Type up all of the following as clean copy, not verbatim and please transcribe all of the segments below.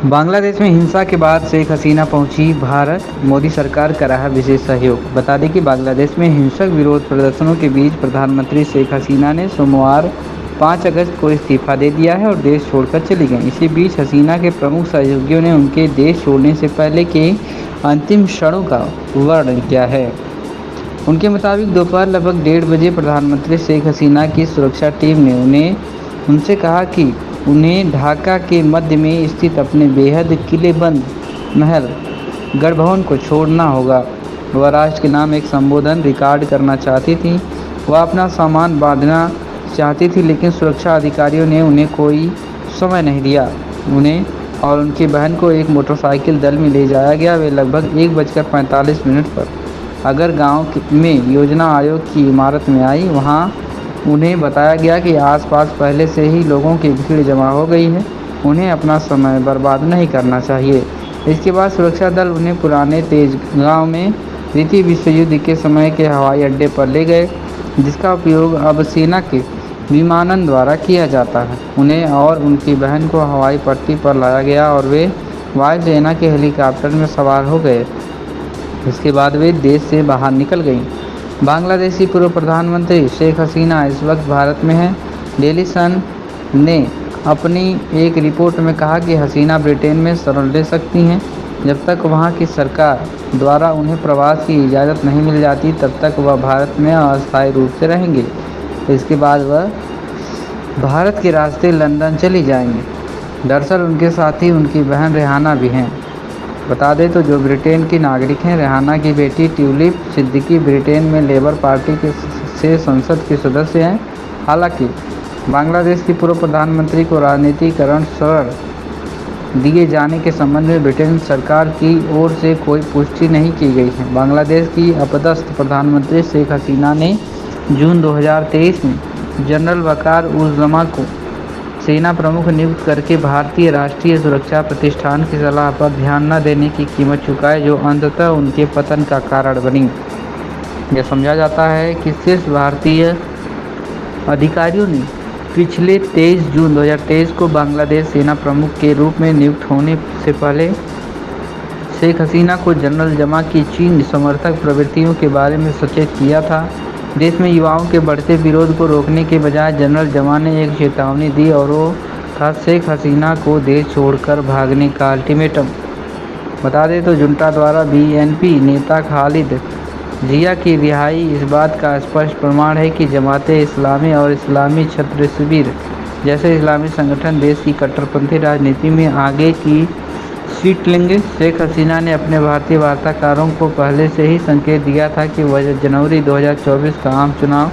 बांग्लादेश में हिंसा के बाद शेख हसीना पहुंची भारत, मोदी सरकार का रहा विशेष सहयोग। बता दें कि बांग्लादेश में हिंसक विरोध प्रदर्शनों के बीच प्रधानमंत्री शेख हसीना ने सोमवार 5 अगस्त को इस्तीफा दे दिया है और देश छोड़कर चली गईं। इसी बीच हसीना के प्रमुख सहयोगियों ने उनके देश छोड़ने से पहले के अंतिम क्षणों का वर्णन किया है। उनके मुताबिक दोपहर लगभग 1:30 बजे प्रधानमंत्री शेख हसीना की सुरक्षा टीम ने उनसे कहा कि उन्हें ढाका के मध्य में स्थित अपने बेहद किलेबंद महल गढ़भवन को छोड़ना होगा। वह राष्ट्र के नाम एक संबोधन रिकॉर्ड करना चाहती थी। वह अपना सामान बांधना चाहती थी, लेकिन सुरक्षा अधिकारियों ने उन्हें कोई समय नहीं दिया। उन्हें और उनकी बहन को एक मोटरसाइकिल दल में ले जाया गया। वे लगभग 1:45 पर अगर गांव में योजना आयोग की इमारत में आई। वहां उन्हें बताया गया कि आसपास पहले से ही लोगों की भीड़ जमा हो गई है, उन्हें अपना समय बर्बाद नहीं करना चाहिए। इसके बाद सुरक्षा दल उन्हें पुराने तेजगांव में द्वितीय विश्व युद्ध के समय के हवाई अड्डे पर ले गए, जिसका उपयोग अब सेना के विमानन द्वारा किया जाता है। उन्हें और उनकी बहन को हवाई पट्टी पर लाया गया और वे वायुसेना के हेलीकॉप्टर में सवार हो गए। इसके बाद वे देश से बाहर निकल गईं। बांग्लादेश की पूर्व प्रधानमंत्री शेख हसीना इस वक्त भारत में हैं। डेली सन ने अपनी एक रिपोर्ट में कहा कि हसीना ब्रिटेन में शरण ले सकती हैं। जब तक वहां की सरकार द्वारा उन्हें प्रवास की इजाज़त नहीं मिल जाती, तब तक वह भारत में अस्थायी रूप से रहेंगे। इसके बाद वह भारत के रास्ते लंदन चली जाएंगे। दरअसल उनके साथी उनकी बहन रेहाना भी हैं। बता दें तो जो ब्रिटेन की नागरिक हैं। रेहाना की बेटी ट्यूलिप सिद्दीकी ब्रिटेन में लेबर पार्टी से संसद के सदस्य हैं। हालांकि बांग्लादेश की पूर्व प्रधानमंत्री को राजनीतिकरण शरण दिए जाने के संबंध में ब्रिटेन सरकार की ओर से कोई पुष्टि नहीं की गई है। बांग्लादेश की अपदस्थ प्रधानमंत्री शेख हसीना ने जून 2023 में जनरल वकार उस जमा को सेना प्रमुख नियुक्त करके भारतीय राष्ट्रीय सुरक्षा प्रतिष्ठान की सलाह पर ध्यान न देने की कीमत चुकाई, जो अंततः उनके पतन का कारण बनी। यह समझा जाता है कि शीर्ष भारतीय अधिकारियों ने पिछले 23 जून 2023 को बांग्लादेश सेना प्रमुख के रूप में नियुक्त होने से पहले शेख हसीना को जनरल जमा की चीन समर्थक प्रवृत्तियों के बारे में सचेत किया था। देश में युवाओं के बढ़ते विरोध को रोकने के बजाय जनरल जमा ने एक चेतावनी दी और वो था शेख हसीना को देश छोड़कर भागने का अल्टीमेटम। बता दें तो जुंटा द्वारा बीएनपी नेता खालिद जिया की रिहाई इस बात का स्पष्ट प्रमाण है कि जमाते इस्लामी और इस्लामी छत्र शिविर जैसे इस्लामी संगठन देश की कट्टरपंथी राजनीति में आगे की सीट लेंगे। शेख हसीना ने अपने भारतीय वार्ताकारों को पहले से ही संकेत दिया था कि वह जनवरी 2024 का आम चुनाव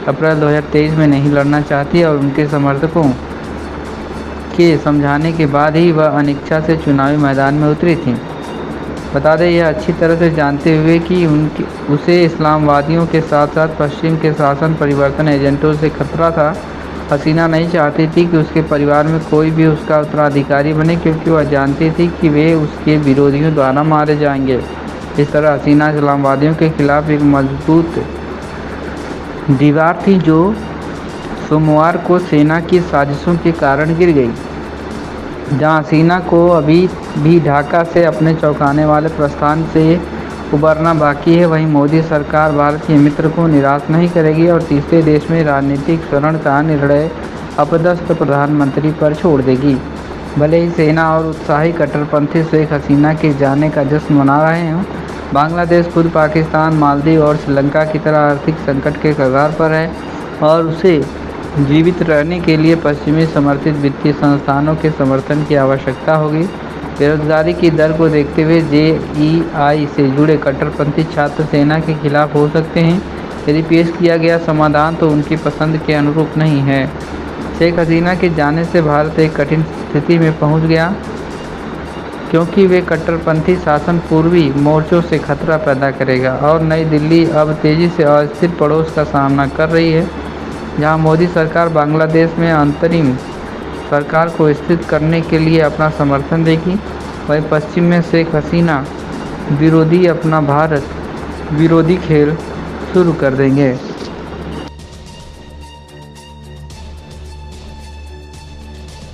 अप्रैल 2023 में नहीं लड़ना चाहती और उनके समर्थकों के समझाने के बाद ही वह अनिच्छा से चुनावी मैदान में उतरी थी। बता दें यह अच्छी तरह से जानते हुए कि उसे इस्लामवादियों के साथ साथ पश्चिम के शासन परिवर्तन एजेंटों से खतरा था। हसीना नहीं चाहती थी कि उसके परिवार में कोई भी उसका उत्तराधिकारी बने, क्योंकि वह जानती थी कि वे उसके विरोधियों द्वारा मारे जाएंगे। इस तरह हसीना इस्लामवादियों के खिलाफ एक मजबूत दीवार थी, जो सोमवार को सेना की साजिशों के कारण गिर गई। जहां हसीना को अभी भी ढाका से अपने चौंकाने वाले प्रस्थान से उबरना बाकी है, वहीं मोदी सरकार भारत के मित्र को निराश नहीं करेगी और तीसरे देश में राजनीतिक शरण का निर्णय अपदस्थ प्रधानमंत्री पर छोड़ देगी। भले ही सेना और उत्साही कट्टरपंथी शेख हसीना के जाने का जश्न मना रहे हों, बांग्लादेश खुद पाकिस्तान, मालदीव और श्रीलंका की तरह आर्थिक संकट के कगार पर है और उसे जीवित रहने के लिए पश्चिमी समर्थित वित्तीय संस्थानों के समर्थन की आवश्यकता होगी। बेरोजगारी की दर को देखते हुए जेईआई से जुड़े कट्टरपंथी छात्र सेना के खिलाफ हो सकते हैं। यदि पेश किया गया समाधान तो उनकी पसंद के अनुरूप नहीं है। शेख हसीना के जाने से भारत एक कठिन स्थिति में पहुंच गया, क्योंकि वे कट्टरपंथी शासन पूर्वी मोर्चों से खतरा पैदा करेगा और नई दिल्ली अब तेज़ी से अस्थिर पड़ोस का सामना कर रही है। जहां मोदी सरकार बांग्लादेश में अंतरिम सरकार को स्थिर करने के लिए अपना समर्थन देगी, वहीं पश्चिम में शेख हसीना विरोधी अपना भारत विरोधी खेल शुरू कर देंगे।